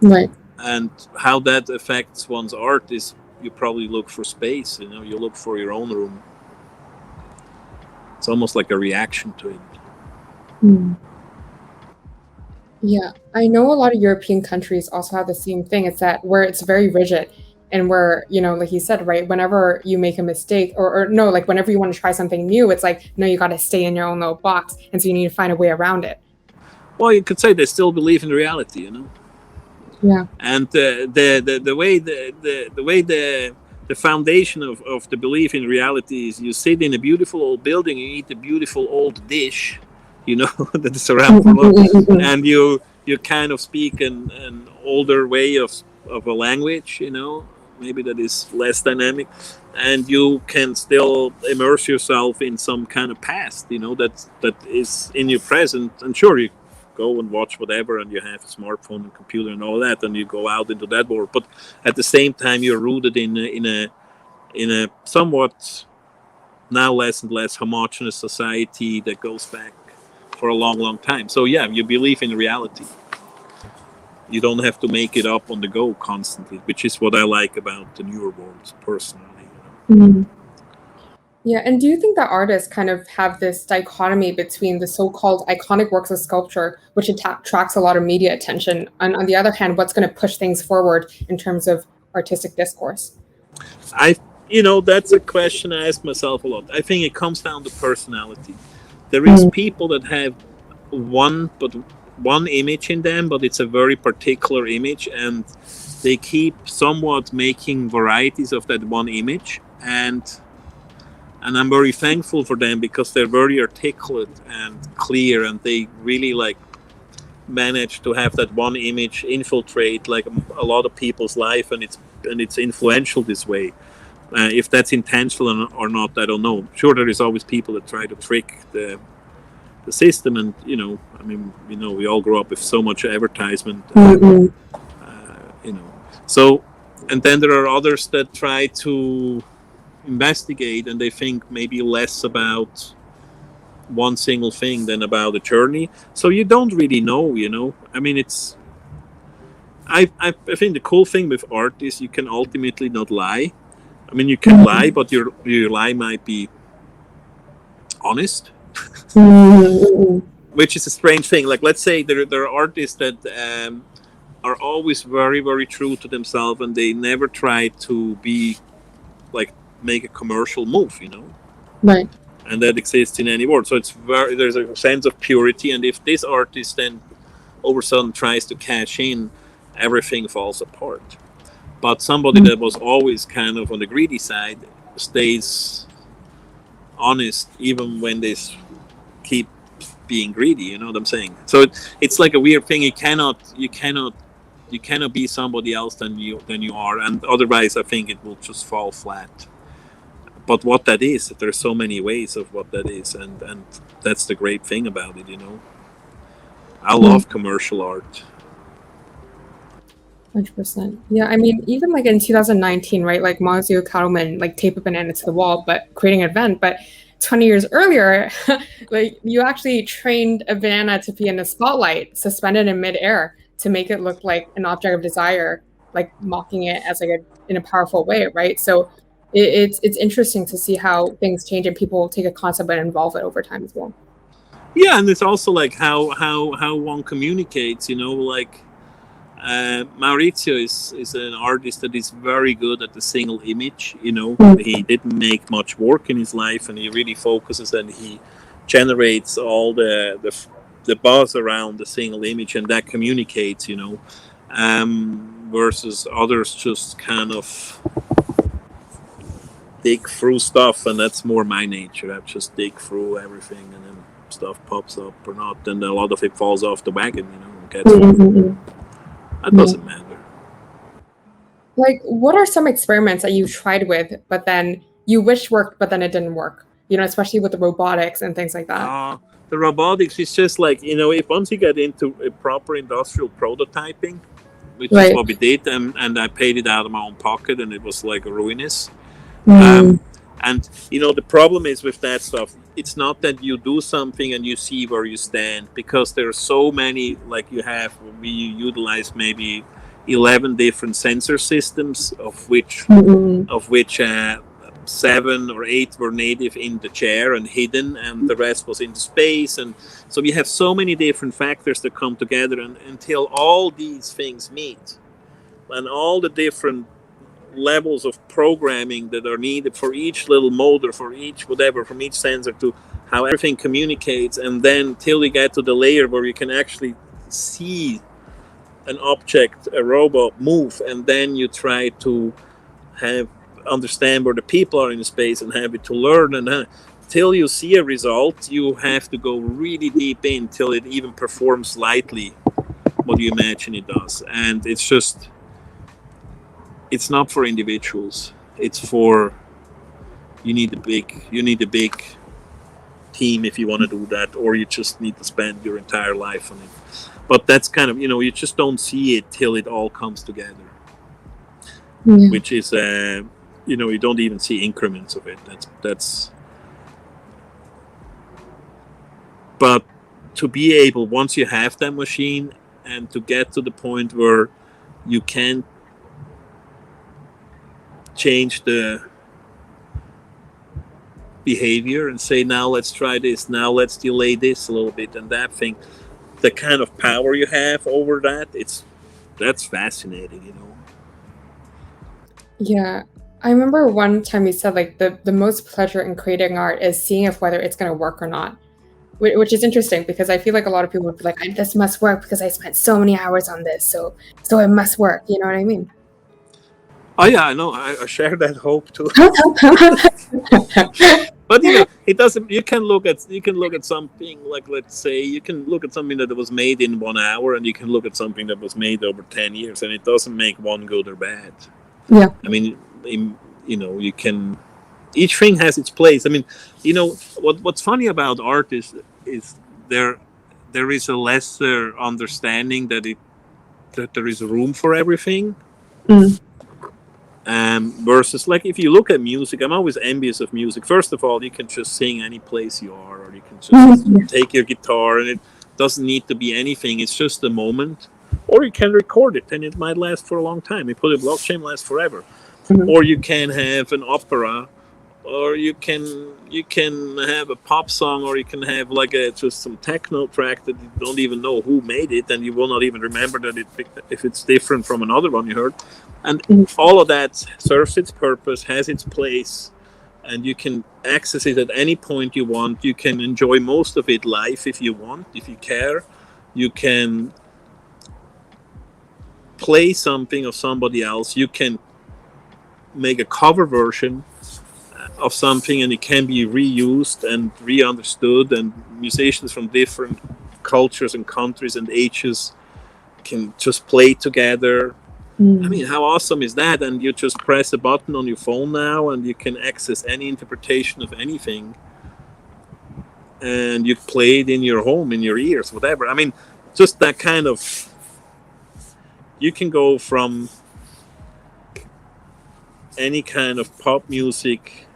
Right. And how that affects one's art is you probably look for space, you look for your own room. It's almost like a reaction to it. Yeah, I know a lot of European countries also have the same thing. It's that where it's very rigid, and where, like you said, right, whenever you make a mistake, or no, like whenever you want to try something new, it's like, no, you got to stay in your own little box, and so you need to find a way around it. Well, you could say they still believe in reality, Yeah. And the way the foundation of the belief in reality is you sit in a beautiful old building, you eat a beautiful old dish, that is around for long, and you kind of speak an older way of a language, maybe that is less dynamic, and you can still immerse yourself in some kind of past, that is in your present. And sure, you go and watch whatever, and you have a smartphone and computer and all that, and you go out into that world, but at the same time you're rooted in a somewhat now less and less homogenous society that goes back for a long time. So yeah, you believe in reality. You don't have to make it up on the go constantly, which is what I like about the newer worlds personally. Yeah, and do you think that artists kind of have this dichotomy between the so-called iconic works of sculpture, which attracts a lot of media attention, and on the other hand, what's going to push things forward in terms of artistic discourse? That's a question I ask myself a lot. I think it comes down to personality. There is people that have one image in them, but it's a very particular image, and they keep somewhat making varieties of that one image, and I'm very thankful for them, because they're very articulate and clear, and they really manage to have that one image infiltrate a lot of people's life, and it's influential this way. If that's intentional or not, I don't know. Sure, there is always people that try to trick the system, and we all grow up with so much advertisement, So, and then there are others that try to investigate, and they think maybe less about one single thing than about a journey. So you don't really know, it's. I think the cool thing with art is you can ultimately not lie. You can lie, but your lie might be honest, which is a strange thing. Like, let's say there are artists that are always very, very true to themselves, and they never try to be make a commercial move, Right. And that exists in any world. So there's a sense of purity, and if this artist then over a sudden tries to cash in, everything falls apart. But somebody that was always kind of on the greedy side stays honest even when they keep being greedy. You know what I'm saying? So it's like a weird thing. You cannot be somebody else than you are, and otherwise I think it will just fall flat. But what that is, there's so many ways of what that is, and that's the great thing about it. I love commercial art. 100%. Yeah, even in 2019, right? Mazio Kalman tape a banana to the wall, but creating an event. But 20 years earlier, you actually trained a banana to be in the spotlight, suspended in midair, to make it look like an object of desire, mocking it as in a powerful way, right? So it's interesting to see how things change and people take a concept and evolve it over time as well. Yeah, and it's also how one communicates. Maurizio is an artist that is very good at the single image. He didn't make much work in his life, and he really focuses, and he generates all the buzz around the single image, and that communicates. Versus others just kind of dig through stuff, and that's more my nature. I just dig through everything, and then stuff pops up or not, and a lot of it falls off the wagon. Gets That doesn't matter. Like, what are some experiments that you tried with, but then you wish worked, but then it didn't work? Especially with the robotics and things like that. The robotics is just like, if once you get into a proper industrial prototyping, which is what we did, and I paid it out of my own pocket, and it was like ruinous. And the problem is with that stuff, it's not that you do something and you see where you stand, because there are so many, like we utilize maybe 11 different sensor systems, of which 7 or 8 were native in the chair and hidden, and the rest was in the space. And so we have so many different factors that come together, and until all these things meet, and all the different levels of programming that are needed for each little motor, for each whatever, from each sensor, to how everything communicates, and then till you get to the layer where you can actually see an object, a robot, move, and then you try to understand where the people are in space and have it to learn, and till you see a result, you have to go really deep in till it even performs slightly what you imagine it does. And it's not for individuals. It's for, you need a big team if you want to do that, or you just need to spend your entire life on it. But that's kind of, you just don't see it till it all comes together. Which is, you don't even see increments of it. That's. But to be able, once you have that machine, and to get to the point where you can change the behavior and say, now let's try this, now let's delay this a little bit, and that thing, the kind of power you have over that, that's fascinating, Yeah. I remember one time you said, like, the most pleasure in creating art is seeing if whether it's going to work or not, which is interesting, because I feel like a lot of people would be like, this must work because I spent so many hours on this, so it must work. You know what I mean? Oh yeah, I know. I share that hope too. But it doesn't. You can look at something, like, let's say, you can look at something that was made in 1 hour, and you can look at something that was made over 10 years, and it doesn't make one good or bad. Yeah. I mean, you can. Each thing has its place. I mean, what's funny about art is there is a lesser understanding that there is room for everything. Versus, like, if you look at music, I'm always envious of music. First of all, you can just sing any place you are, or you can just take your guitar, and it doesn't need to be anything. It's just a moment. Or you can record it, and it might last for a long time. You put a blockchain, lasts forever. Or you can have an opera, or you can have a pop song, or you can have like just some techno track that you don't even know who made it, and you will not even remember that if it's different from another one you heard. And all of that serves its purpose, has its place, and you can access it at any point you want. You can enjoy most of it live if you want, if you care. You can play something of somebody else. You can make a cover version of something, and it can be reused and re-understood, and musicians from different cultures and countries and ages can just play together. I mean, how awesome is that? And you just press a button on your phone now, and you can access any interpretation of anything, and you play it in your home, in your ears, whatever. I mean, just that kind of, you can go from any kind of pop music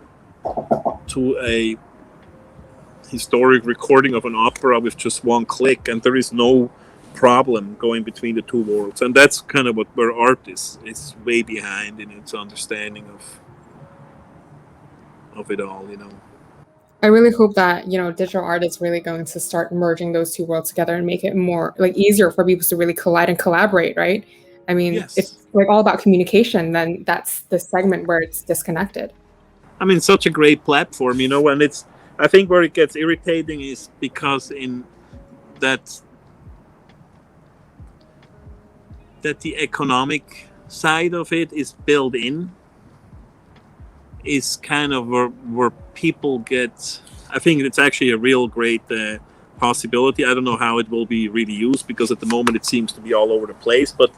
to a historic recording of an opera with just one click, and there is no problem going between the two worlds. And that's kind of where art is way behind in its understanding of it all. I really hope that digital art is really going to start merging those two worlds together and make it more easier for people to really collide and collaborate, right? I mean, yes. If it's all about communication, then that's the segment where it's disconnected. I mean, such a great platform, and I think where it gets irritating is because in that the economic side of it is built in, is kind of where people get. I think it's actually a real great possibility. I don't know how it will be really used, because at the moment it seems to be all over the place. But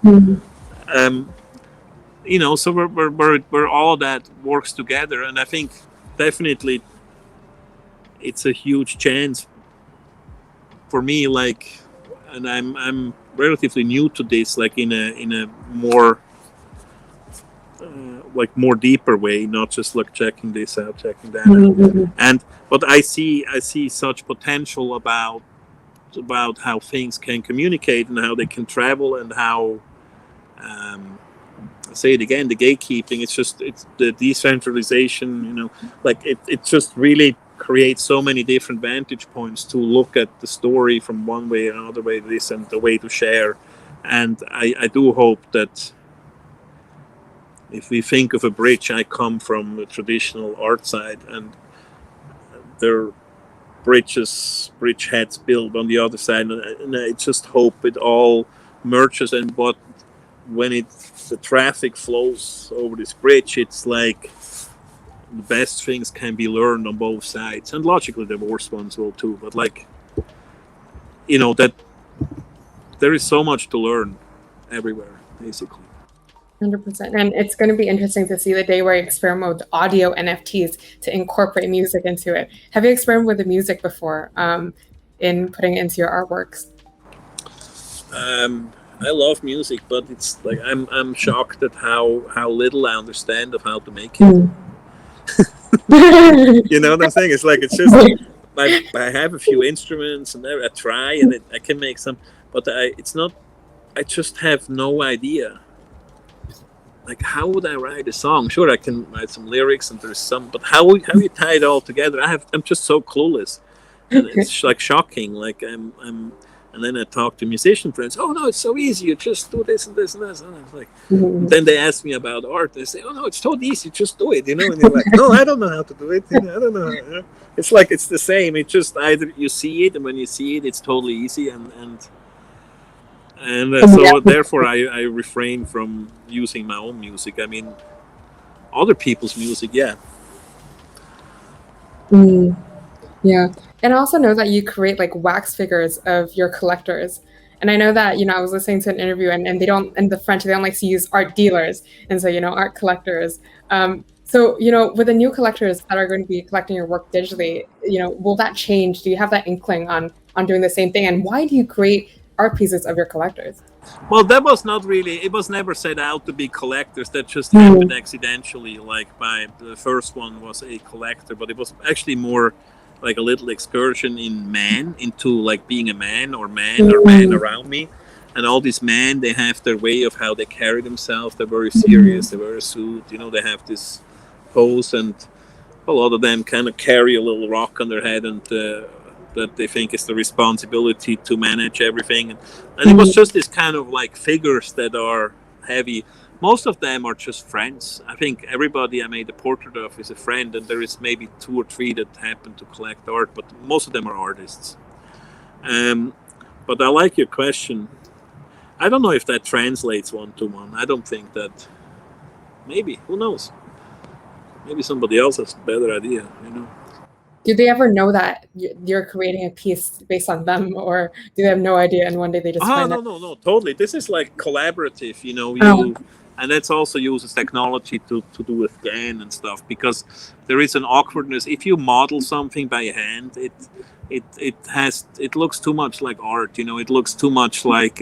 so where all that works together, and I think definitely it's a huge chance for me. Like, and I'm relatively new to this, like in a more like more deeper way, not just like checking this out, checking that out. But I see such potential about how things can communicate and how they can travel, and how I say it again, the gatekeeping, it's the decentralization, like it just really creates so many different vantage points to look at the story from one way or another way, this and the way to share. And I do hope that if we think of a bridge, I come from a traditional art side, and there are bridge heads built on the other side, and I just hope it all merges. And when the traffic flows over this bridge, it's like the best things can be learned on both sides, and logically the worst ones will too. But like, that there is so much to learn everywhere, basically. 100%. And it's going to be interesting to see the day where you experiment with audio NFTs to incorporate music into it. Have you experimented with the music before in putting it into your artworks? I love music, but it's like I'm shocked at how little I understand of how to make it. You know what I'm saying? It's like, it's just I have a few instruments and I try, and I can make some, but I just have no idea. Like, how would I write a song? Sure, I can write some lyrics and there's some, but how you tie it all together? I'm just so clueless, and it's like shocking. Like and then I talk to musician friends. Oh no, it's so easy. You just do this and this and this. And I was like, then they ask me about art. They say, oh no, it's so easy. Just do it. And you're like, no, I don't know how to do it. I don't know. It's like, it's the same. It's just either you see it, and when you see it, it's totally easy, and so therefore I refrain from using my own music. I mean, other people's music, yeah. Yeah. And I also know that you create like wax figures of your collectors. And I know that, I was listening to an interview, and they don't, in the French, they don't like to use art dealers. And so, art collectors. So, with the new collectors that are going to be collecting your work digitally, will that change? Do you have that inkling on doing the same thing? And why do you create art pieces of your collectors? Well, that was not really, it was never set out to be collectors. That just happened accidentally. Like, the first one was a collector, but it was actually more like a little excursion into like being a man or man around me. And all these men, they have their way of how they carry themselves. They're very serious. They wear a suit. They have this pose, and a lot of them kind of carry a little rock on their head, and that they think is the responsibility to manage everything. And it was just this kind of like figures that are heavy. Most of them are just friends. I think everybody I made a portrait of is a friend, and there is maybe 2 or 3 that happen to collect art, but most of them are artists. But I like your question. I don't know if that translates one-to-one. I don't think that. Maybe, who knows? Maybe somebody else has a better idea, Do they ever know that you're creating a piece based on them, or do they have no idea and one day they just find it? No, totally. This is like collaborative, and that's also uses technology to do a scan and stuff, because there is an awkwardness. If you model something by hand, it looks too much like art, it looks too much like,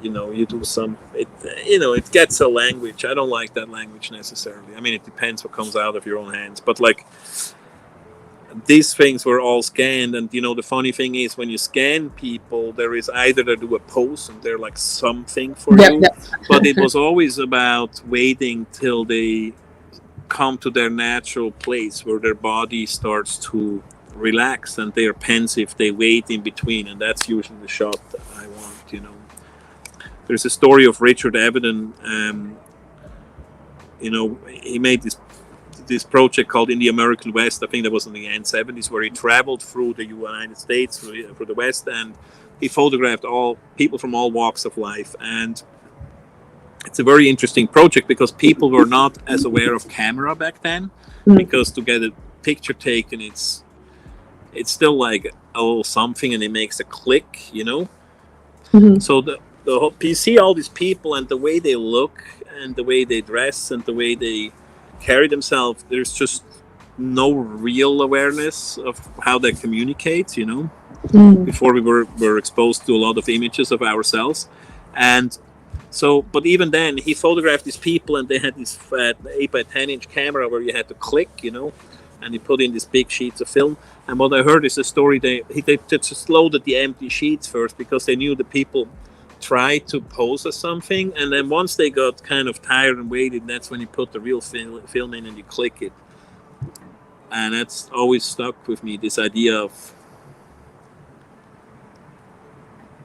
you do some, it gets a language. I don't like that language necessarily. I mean, it depends what comes out of your own hands, but like, these things were all scanned, and the funny thing is, when you scan people, there is either they do a pose and they're like something for you, but it was always about waiting till they come to their natural place where their body starts to relax and they're pensive. They wait in between, and that's usually the shot that I want. There's a story of Richard Avedon. He made this project called In the American West. I think that was in the end 70s, where he traveled through the United States, through the West, and he photographed all people from all walks of life. And it's a very interesting project, because people were not as aware of camera back then, because to get a picture taken, it's it's still like a little something, and it makes a click, you know. Mhm. So the whole, you see all these people and the way they look and the way they dress and the way they carry themselves. There's just no real awareness of how they communicate, you know. Before we were exposed to a lot of images of ourselves, and so, but even then, he photographed these people, and they had this 8x10-inch camera where you had to click, you know, and he put in these big sheets of film. And what I heard is a story they just loaded the empty sheets first because they knew the people tried to pose as something, and then once they got kind of tired and waited, that's when you put the real film in and you click it. And that's always stuck with me, this idea of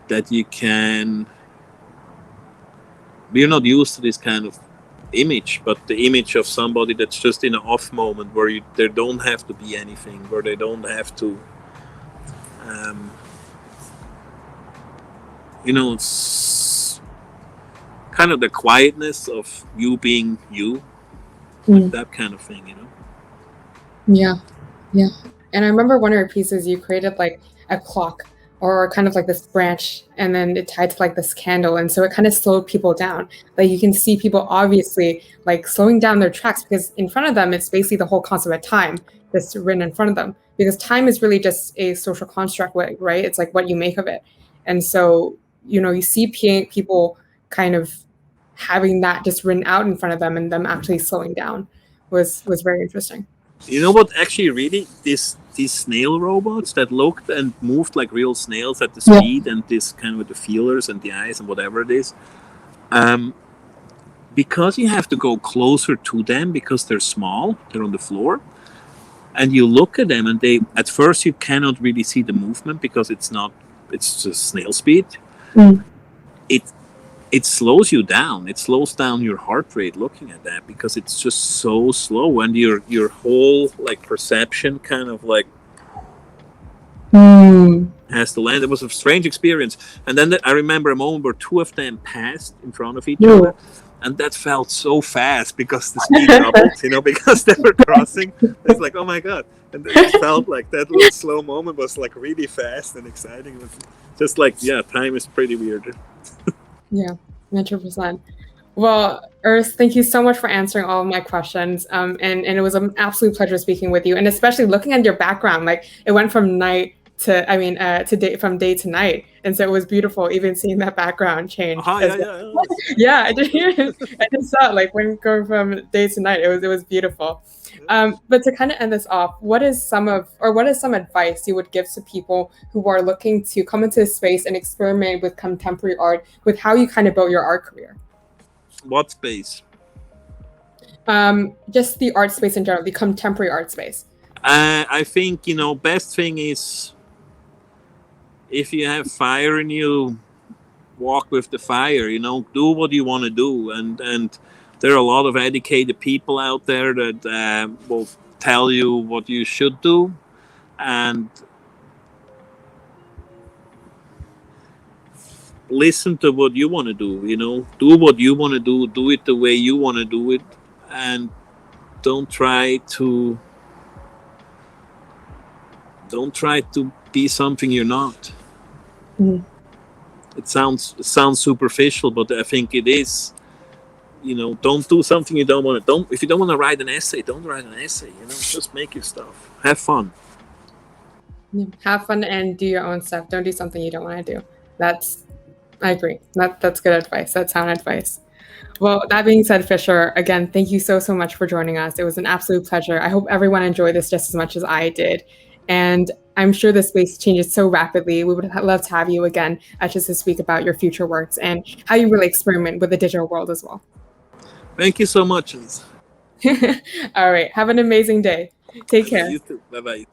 that you can, we're not used to this kind of image, but the image of somebody that's just in an off moment where there don't have to be anything, where they don't have to, you know, it's kind of the quietness of you being you, like that kind of thing, you know. Yeah. And I remember one of your pieces, you created like a clock or kind of like this branch, and then it tied to like this candle, and so it kind of slowed people down. Like you can see people obviously like slowing down their tracks because in front of them it's basically the whole concept of time that's written in front of them, because time is really just a social construct, right? It's like what you make of it. And so, you know, you see people kind of having that just written out in front of them and them actually slowing down was very interesting. You know what? Actually, really, these snail robots that looked and moved like real snails at the speed, and this kind of with the feelers and the eyes and whatever it is, because you have to go closer to them because they're small, they're on the floor, and you look at them, and they at first you cannot really see the movement because it's just snail speed. It slows you down. It slows down your heart rate looking at that because it's just so slow, and your whole like perception kind of like has to land. It was a strange experience. And then I remember a moment where two of them passed in front of each other, and that felt so fast because the speed doubled, you know, because they were crossing. It's like, oh my god! And it felt like that little slow moment was like really fast and exciting. It was just like, yeah, time is pretty weird. Yeah, 100%. Well, Urs, thank you so much for answering all of my questions. And it was an absolute pleasure speaking with you, and especially looking at your background. Like it went from night to, from day to night. And so it was beautiful, even seeing that background change. Yeah, I just saw it, like when going from day to night, it was beautiful. But to kind of end this off, what is some advice you would give to people who are looking to come into this space and experiment with contemporary art, with how you kind of built your art career? What space? Just the art space in general, the contemporary art space. I think, you know, best thing is if you have fire in you, walk with the fire, you know, do what you want to do. And there are a lot of educated people out there that will tell you what you should do. And listen to what you want to do, you know, do what you want to do it the way you want to do it. And don't try to be something you're not. It sounds superficial, but I think it is. You know, don't do something you don't want to. If you don't want to write an essay, don't write an essay. You know, just make your stuff. Have fun. Have fun and do your own stuff. Don't do something you don't want to do. I agree. That's good advice. That's sound advice. Well, that being said, Fischer, again, thank you so much for joining us. It was an absolute pleasure. I hope everyone enjoyed this just as much as I did. And I'm sure the space changes so rapidly. We would love to have you again just to speak about your future works and how you really experiment with the digital world as well. Thank you so much. All right. Have an amazing day. Take care. You too. Bye-bye.